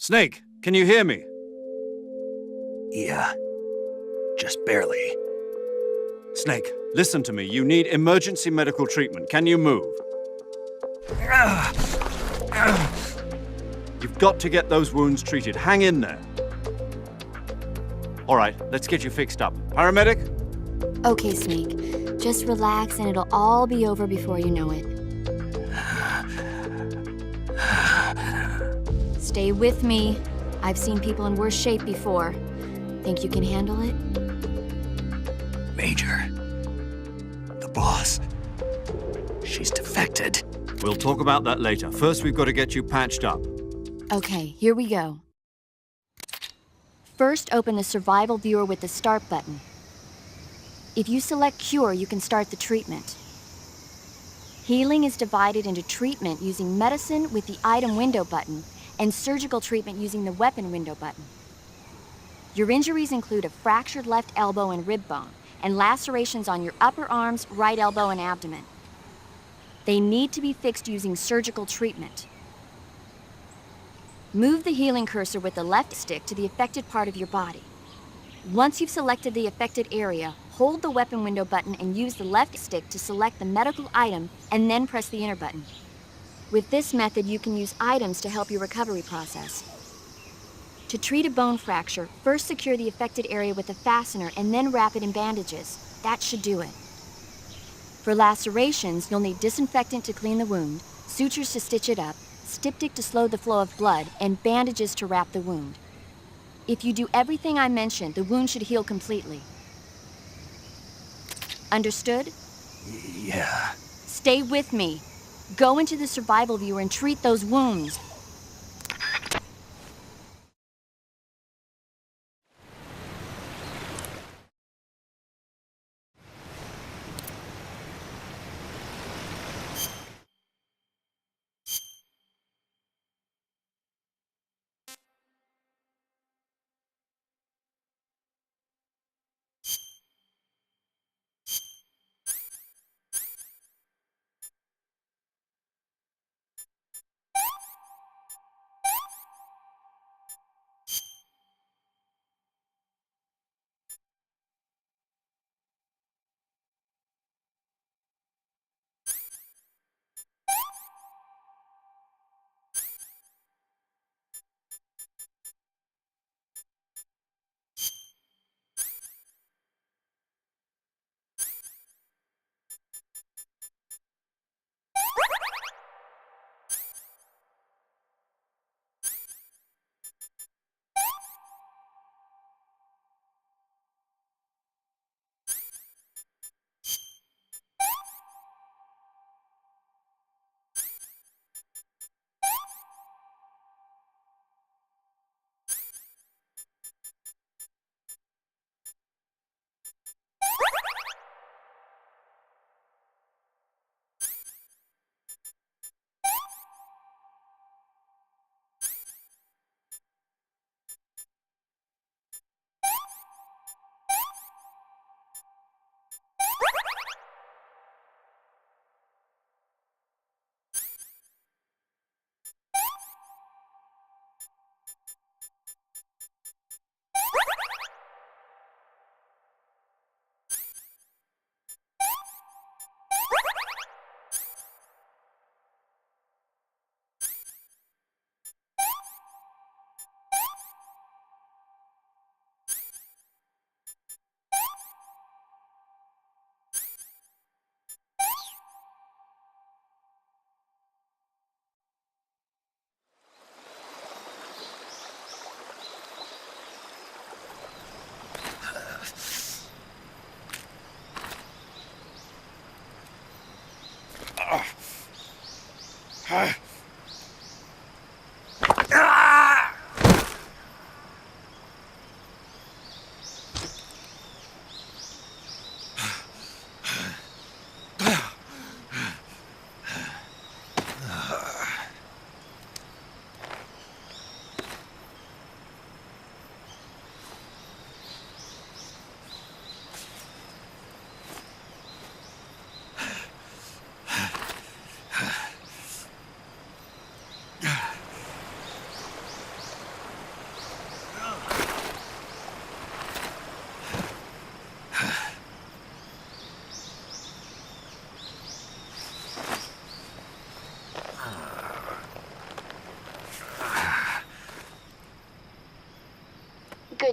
Snake, can you hear me? Yeah, just barely. Snake, listen to me. You need emergency medical treatment. Can you move? You've got to get those wounds treated. Hang in there. All right, let's get you fixed up. Paramedic? Okay, Snake. Just relax and it'll all be over before you know it. Stay with me. I've seen people in worse shape before. Think you can handle it? Major, the boss, she's defected. We'll talk about that later. First, we've got to get you patched up. Okay, here we go. First, open the survival viewer with the start button. If you select cure, you can start the treatment. Healing is divided into treatment using medicine with the item window button and surgical treatment using the weapon window button. Your injuries include a fractured left elbow and rib bone, and lacerations on your upper arms, right elbow, and abdomen. They need to be fixed using surgical treatment. Move the healing cursor with the left stick to the affected part of your body. Once you've selected the affected area, hold the weapon window button and use the left stick to select the medical item and then press the enter button. With this method, you can use items to help your recovery process. To treat a bone fracture, first secure the affected area with a fastener and then wrap it in bandages. That should do it. For lacerations, you'll need disinfectant to clean the wound, sutures to stitch it up, styptic to slow the flow of blood, and bandages to wrap the wound. If you do everything I mentioned, the wound should heal completely. Understood? Yeah. Stay with me. Go into the survival viewer and treat those wounds.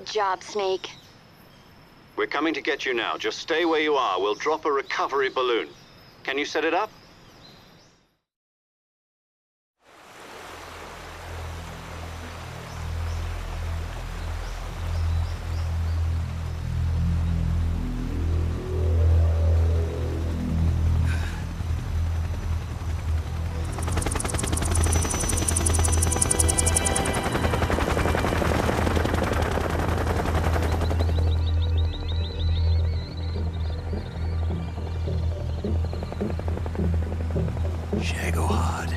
Good job, Snake. We're coming to get you now. Just stay where you are. We'll drop a recovery balloon. Can you set it up? Shagohod.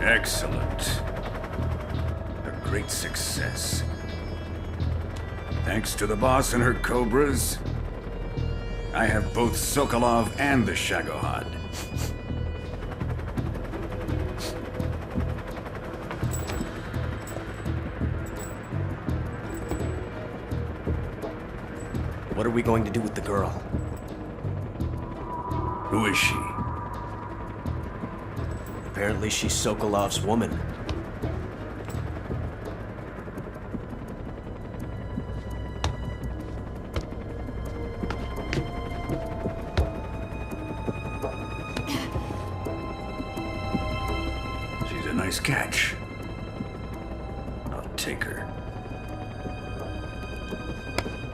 Excellent. A great success. Thanks to the boss and her cobras, I have both Sokolov and the Shagohod. What are we going to do with the girl? Who is she? Apparently she's Sokolov's woman. She's a nice catch. I'll take her.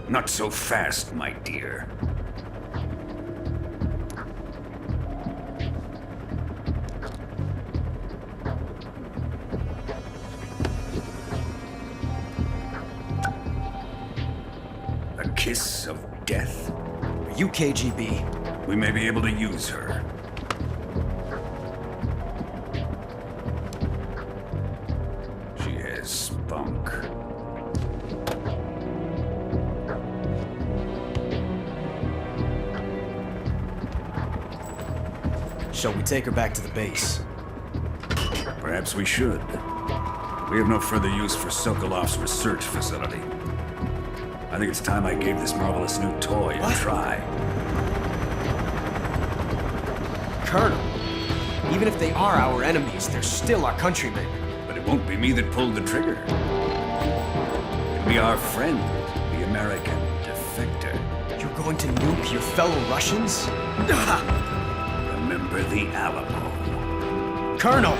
Not so fast, my dear. A kiss of death? Are you KGB? We may be able to use her. She has spunk. Shall we take her back to the base? Perhaps we should. We have no further use for Sokolov's research facility. I think it's time I gave this marvelous new toy a try. Colonel, even if they are our enemies, they're still our countrymen. But it won't be me that pulled the trigger. It'll be our friend, the American defector. You're going to nuke your fellow Russians? Remember the Alamo. Colonel!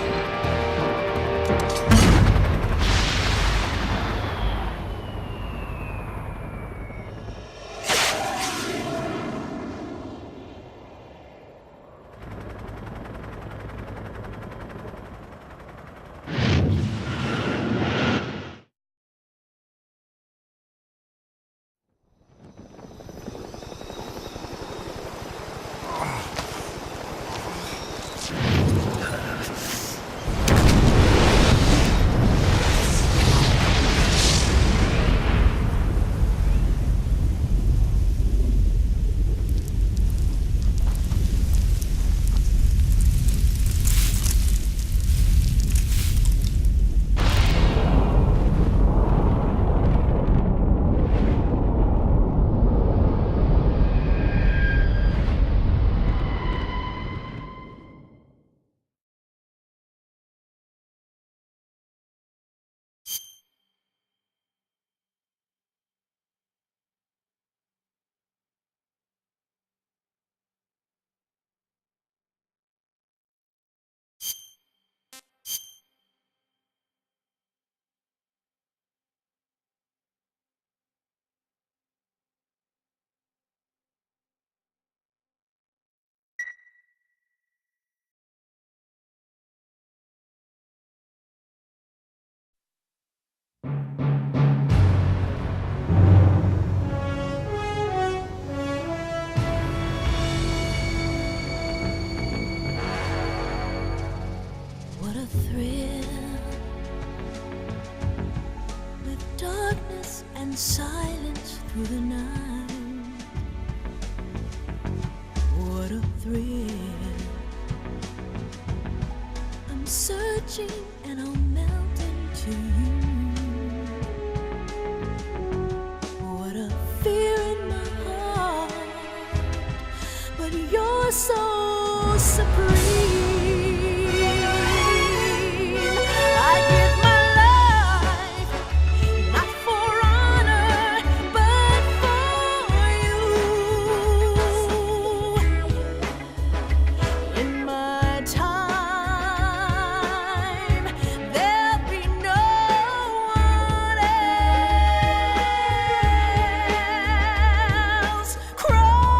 through the night. What a thrill. I'm searching and I'll melt into you. What a fear in my heart, but you're so supreme. I give my life, not for honor, but for you. In my time, there'll be no one else. Crime,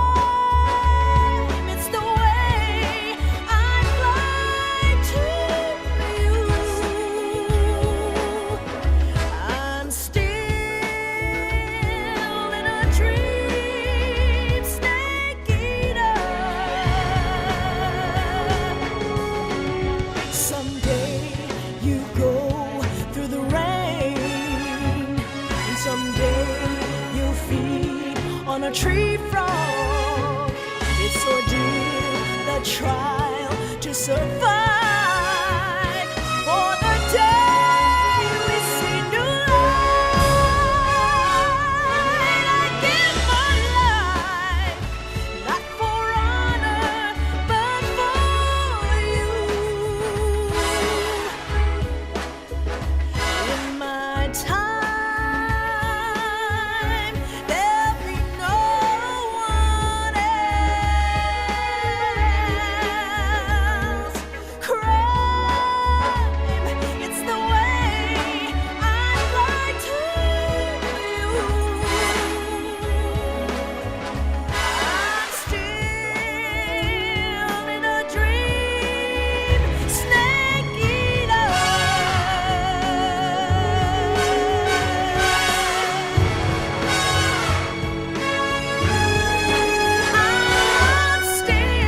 it's the way I fly to you. I'm still in a dream, snake eater. Someday you go through the rain, and someday you'll feed on a tree frog. It's ordeal, the trial to survive for the day we see new light. I give my life, not for honor, but for you. In my time, there'll be no one else. Crime, it's the way I fly to you. I'm still in a dream, snake eater. I'm still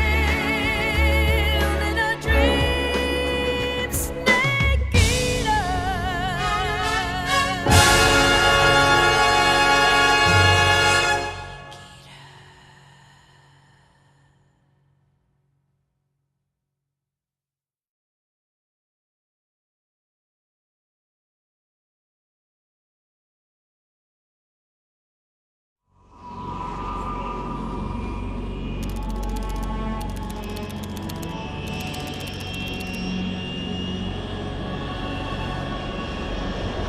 in a dream, snake eater.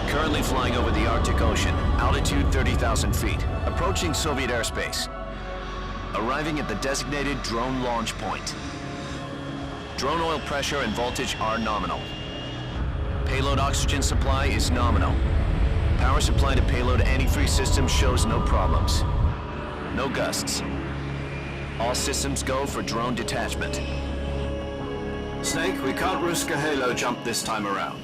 Currently flying over the Arctic Ocean, altitude 30,000 feet, approaching Soviet airspace. Arriving at the designated drone launch point. Drone oil pressure and voltage are nominal. Payload oxygen supply is nominal. Power supply to payload antifreeze system shows no problems. No gusts. All systems go for drone detachment. Snake, we can't risk a halo jump this time around.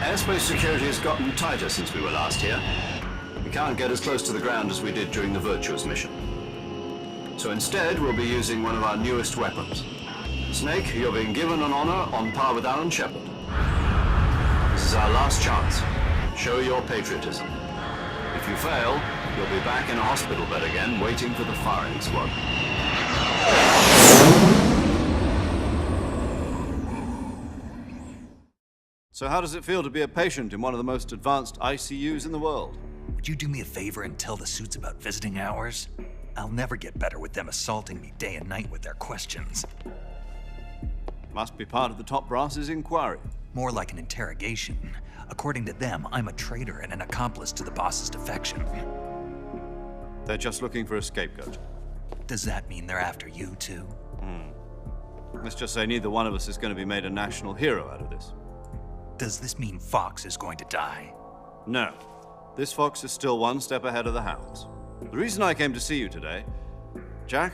Airspace security has gotten tighter since we were last here. We can't get as close to the ground as we did during the Virtuous mission. So instead, we'll be using one of our newest weapons. Snake, you're being given an honor on par with Alan Shepard. This is our last chance. Show your patriotism. If you fail, you'll be back in a hospital bed again, waiting for the firing squad. So how does it feel to be a patient in one of the most advanced ICUs in the world? Would you do me a favor and tell the suits about visiting hours? I'll never get better with them assaulting me day and night with their questions. Must be part of the top brass's inquiry. More like an interrogation. According to them, I'm a traitor and an accomplice to the boss's defection. They're just looking for a scapegoat. Does that mean they're after you too? Let's just say neither one of us is going to be made a national hero out of this. Does this mean Fox is going to die? No. This fox is still one step ahead of the hounds. The reason I came to see you today, Jack,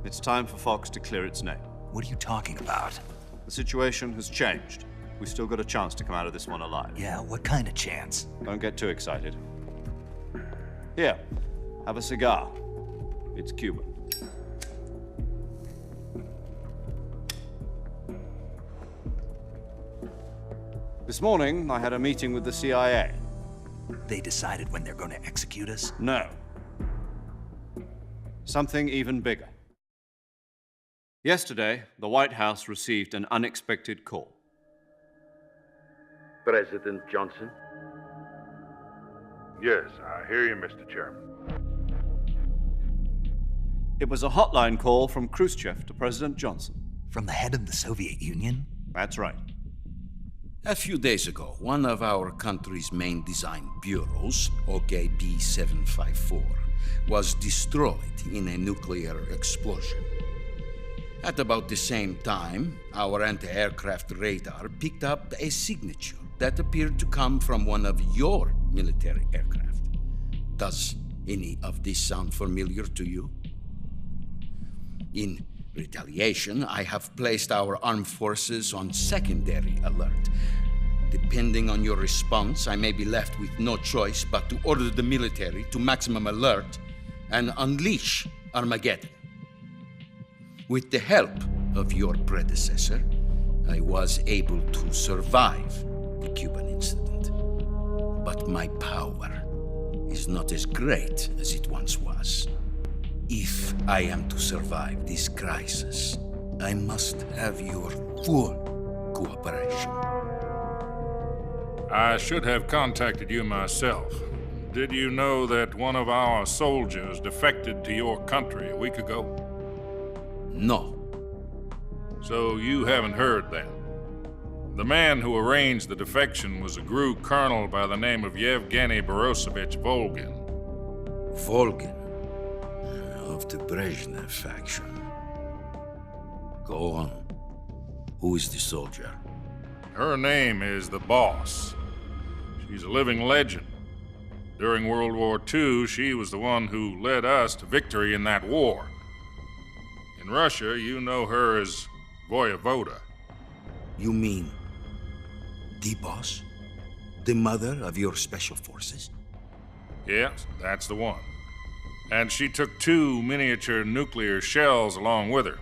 it's time for Fox to clear its name. What are you talking about? The situation has changed. We've still got a chance to come out of this one alive. Yeah, what kind of chance? Don't get too excited. Here, have a cigar. It's Cuban. This morning, I had a meeting with the CIA. They decided when they're going to execute us? No. Something even bigger. Yesterday, the White House received an unexpected call. President Johnson? Yes, I hear you, Mr. Chairman. It was a hotline call from Khrushchev to President Johnson. From the head of the Soviet Union? That's right. A few days ago, one of our country's main design bureaus, OKB 754, was destroyed in a nuclear explosion. At about the same time, our anti-aircraft radar picked up a signature that appeared to come from one of your military aircraft. Does any of this sound familiar to you? In retaliation, I have placed our armed forces on secondary alert. Depending on your response, I may be left with no choice but to order the military to maximum alert and unleash Armageddon. With the help of your predecessor, I was able to survive the Cuban incident. But my power is not as great as it once was. If I am to survive this crisis, I must have your full cooperation. I should have contacted you myself. Did you know that one of our soldiers defected to your country a week ago? No. So you haven't heard then. The man who arranged the defection was a GRU colonel by the name of Yevgeny Borisovich Volgin. Volgin, of the Brezhnev faction. Go on. Who is the soldier? Her name is the Boss. She's a living legend. During World War II, she was the one who led us to victory in that war. In Russia, you know her as Voyevoda. You mean the boss? The mother of your special forces? Yes, that's the one. And she took 2 miniature nuclear shells along with her.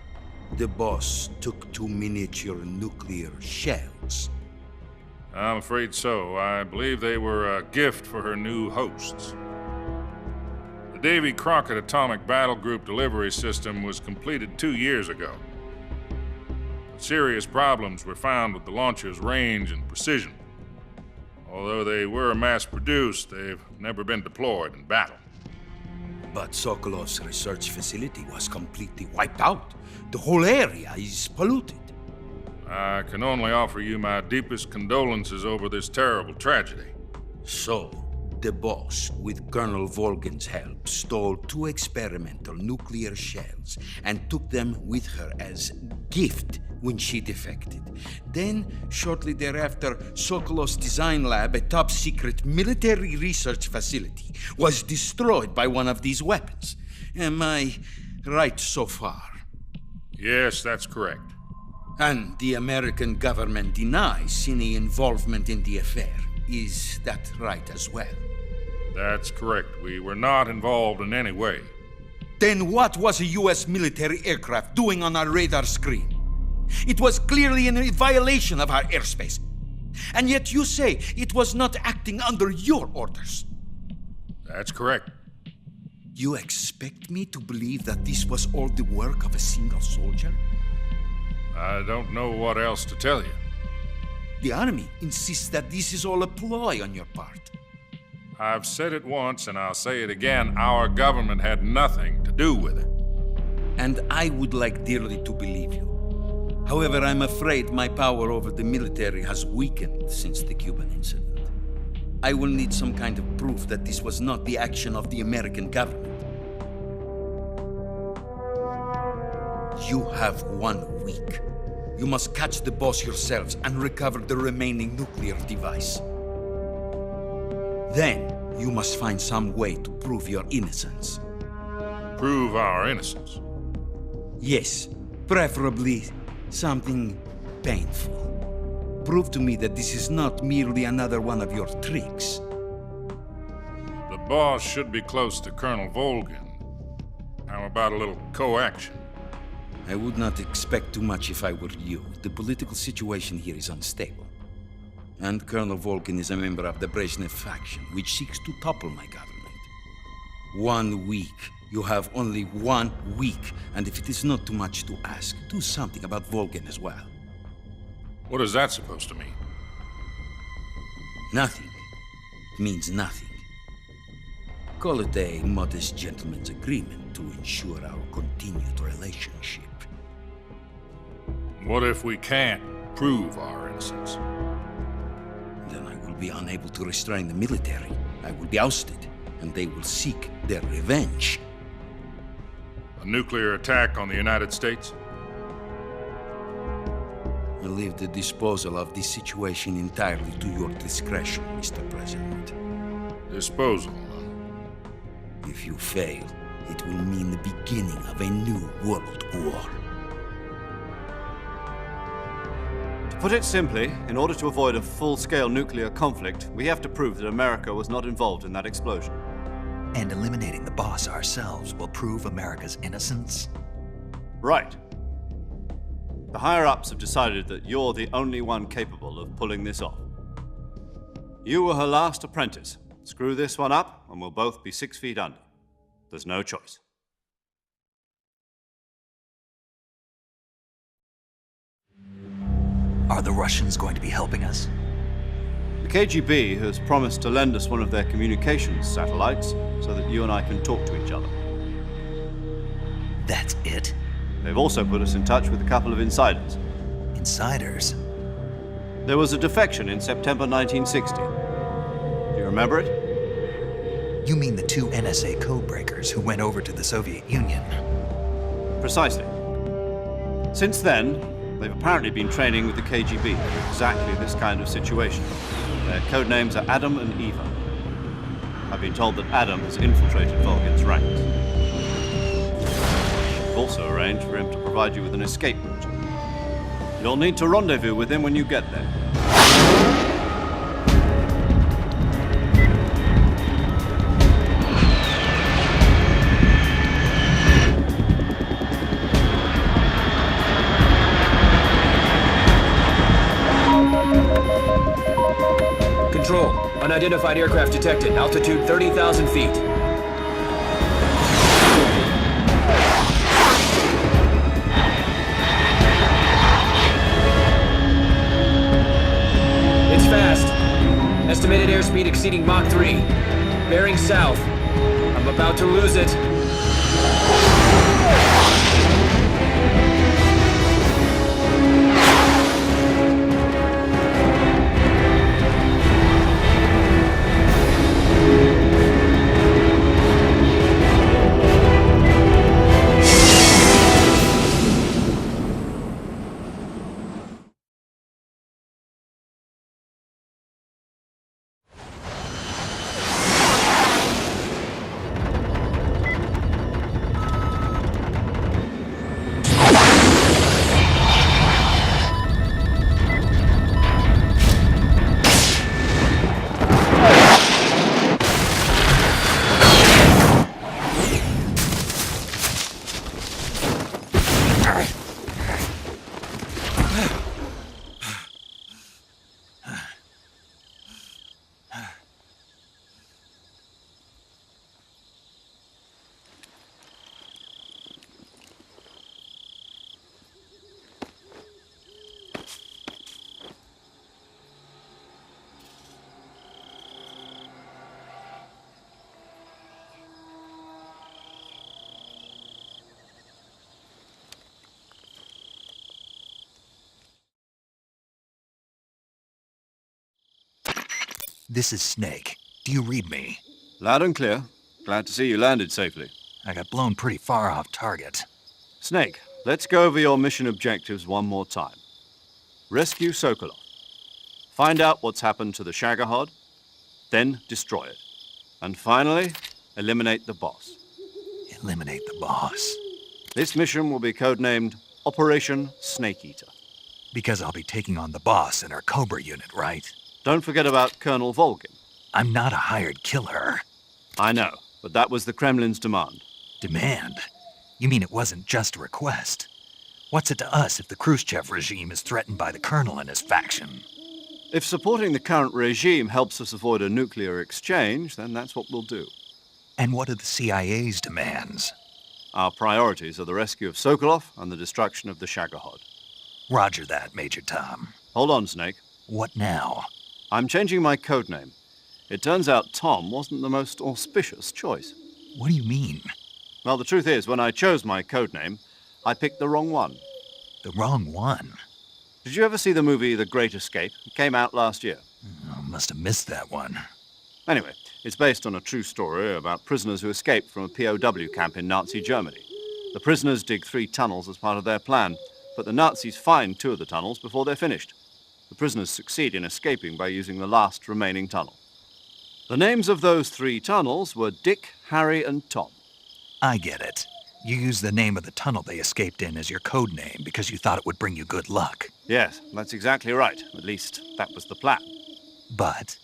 The boss took 2 miniature nuclear shells. I'm afraid so. I believe they were a gift for her new hosts. The Davy Crockett Atomic Battle Group delivery system was completed 2 years ago. But serious problems were found with the launcher's range and precision. Although they were mass-produced, they've never been deployed in battle. But Sokolov's research facility was completely wiped out. The whole area is polluted. I can only offer you my deepest condolences over this terrible tragedy. So, the boss, with Colonel Volgin's help, stole 2 experimental nuclear shells and took them with her as gift when she defected. Then, shortly thereafter, Sokolov's design lab, a top-secret military research facility, was destroyed by one of these weapons. Am I right so far? Yes, that's correct. And the American government denies any involvement in the affair. Is that right as well? That's correct. We were not involved in any way. Then what was a U.S. military aircraft doing on our radar screen? It was clearly in violation of our airspace. And yet you say it was not acting under your orders. That's correct. You expect me to believe that this was all the work of a single soldier? I don't know what else to tell you. The Army insists that this is all a ploy on your part. I've said it once and I'll say it again. Our government had nothing to do with it. And I would like dearly to believe you. However, I'm afraid my power over the military has weakened since the Cuban incident. I will need some kind of proof that this was not the action of the American government. You have 1 week. You must catch the boss yourselves and recover the remaining nuclear device. Then, you must find some way to prove your innocence. Prove our innocence? Yes, preferably something painful. Prove to me that this is not merely another one of your tricks. The boss should be close to Colonel Volgin. How about a little co-action? I would not expect too much if I were you. The political situation here is unstable. And Colonel Volkin is a member of the Brezhnev faction, which seeks to topple my government. 1 week. You have only 1 week, and if it is not too much to ask, do something about Volkin as well. What is that supposed to mean? Nothing. It means nothing. Call it a modest gentleman's agreement to ensure our continued relationship. What if we can't prove our innocence? Then I will be unable to restrain the military. I will be ousted, and they will seek their revenge. A nuclear attack on the United States? I leave the disposal of this situation entirely to your discretion, Mr. President. Disposal, If you fail, it will mean the beginning of a new world war. To put it simply, in order to avoid a full-scale nuclear conflict, we have to prove that America was not involved in that explosion. And eliminating the boss ourselves will prove America's innocence? Right. The higher-ups have decided that you're the only one capable of pulling this off. You were her last apprentice. Screw this one up, and we'll both be 6 feet under. There's no choice. Are the Russians going to be helping us? The KGB has promised to lend us one of their communications satellites so that you and I can talk to each other. That's it? They've also put us in touch with a couple of insiders. Insiders? There was a defection in September 1960. Do you remember it? You mean the 2 NSA codebreakers who went over to the Soviet Union? Precisely. Since then, they've apparently been training with the KGB for exactly this kind of situation. Their code names are Adam and Eva. I've been told that Adam has infiltrated Volgin's ranks. I've also arranged for him to provide you with an escape route. You'll need to rendezvous with him when you get there. Control. Unidentified aircraft detected. Altitude 30,000 feet. It's fast. Estimated airspeed exceeding Mach 3. Bearing south. I'm about to lose it. This is Snake. Do you read me? Loud and clear. Glad to see you landed safely. I got blown pretty far off target. Snake, let's go over your mission objectives one more time. Rescue Sokolov. Find out what's happened to the Shagohod, then destroy it. And finally, eliminate the boss. Eliminate the boss. This mission will be codenamed Operation Snake Eater. Because I'll be taking on the boss in our Cobra unit, right? Don't forget about Colonel Volgin. I'm not a hired killer. I know, but that was the Kremlin's demand. Demand? You mean it wasn't just a request? What's it to us if the Khrushchev regime is threatened by the colonel and his faction? If supporting the current regime helps us avoid a nuclear exchange, then that's what we'll do. And what are the CIA's demands? Our priorities are the rescue of Sokolov and the destruction of the Shagohod. Roger that, Major Tom. Hold on, Snake. What now? I'm changing my codename. It turns out Tom wasn't the most auspicious choice. What do you mean? Well, the truth is, when I chose my codename, I picked the wrong one. The wrong one? Did you ever see the movie The Great Escape? It came out last year. I must have missed that one. Anyway, it's based on a true story about prisoners who escaped from a POW camp in Nazi Germany. The prisoners dig 3 tunnels as part of their plan, but the Nazis find 2 of the tunnels before they're finished. The prisoners succeed in escaping by using the last remaining tunnel. The names of those 3 tunnels were Dick, Harry, and Tom. I get it. You used the name of the tunnel they escaped in as your code name because you thought it would bring you good luck. Yes, that's exactly right. At least, that was the plan. But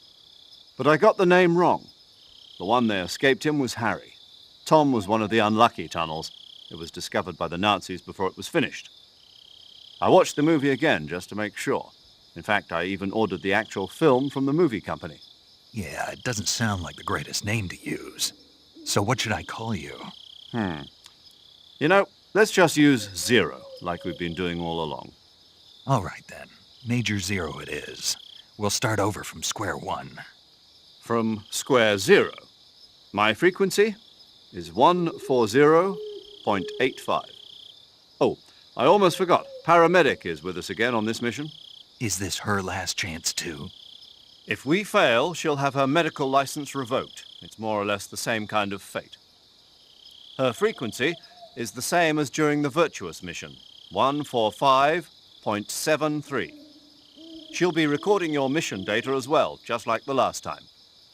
I got the name wrong. The one they escaped in was Harry. Tom was one of the unlucky tunnels. It was discovered by the Nazis before it was finished. I watched the movie again just to make sure. In fact, I even ordered the actual film from the movie company. yeah, it doesn't sound like the greatest name to use. So what should I call you? You know, let's just use Zero, like we've been doing all along. All right then. Major Zero it is. We'll start over from square one. From square zero. My frequency is 140.85. Oh, I almost forgot. Paramedic is with us again on this mission. Is this her last chance too? If we fail, she'll have her medical license revoked. It's more or less the same kind of fate. Her frequency is the same as during the Virtuous mission, 145.73. She'll be recording your mission data as well, just like the last time.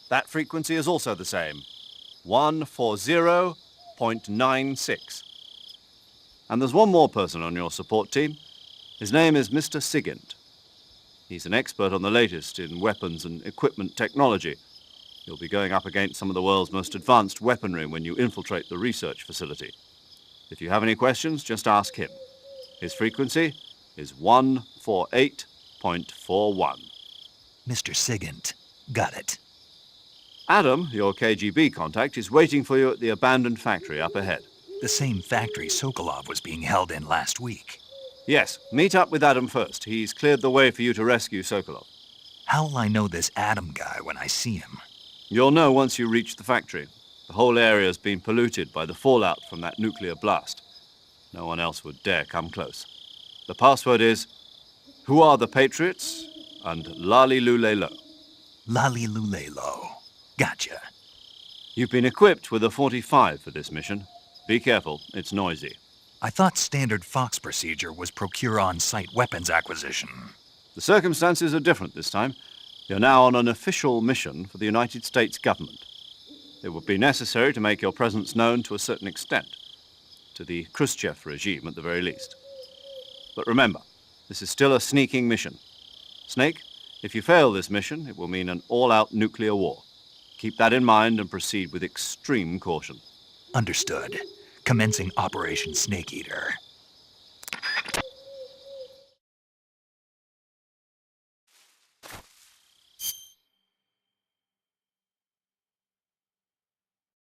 That frequency is also the same, 140.96. And there's one more person on your support team. His name is Mr. Sigint. He's an expert on the latest in weapons and equipment technology. You'll be going up against some of the world's most advanced weaponry when you infiltrate the research facility. If you have any questions, just ask him. His frequency is 148.41. Mr. Sigint. Got it. Adam, your KGB contact, is waiting for you at the abandoned factory up ahead. The same factory Sokolov was being held in last week. Yes, meet up with Adam first. He's cleared the way for you to rescue Sokolov. How'll I know this Adam guy when I see him? You'll know once you reach the factory. The whole area's been polluted by the fallout from that nuclear blast. No one else would dare come close. The password is, "Who are the Patriots?" and "Lali Lulelo." Lali Lulelo. Gotcha. You've been equipped with a 45 for this mission. Be careful, it's noisy. I thought standard Fox procedure was procure on-site weapons acquisition. The circumstances are different this time. You're now on an official mission for the United States government. It would be necessary to make your presence known to a certain extent, to the Khrushchev regime at the very least. But remember, this is still a sneaking mission. Snake, if you fail this mission, it will mean an all-out nuclear war. Keep that in mind and proceed with extreme caution. Understood. Commencing Operation Snake Eater.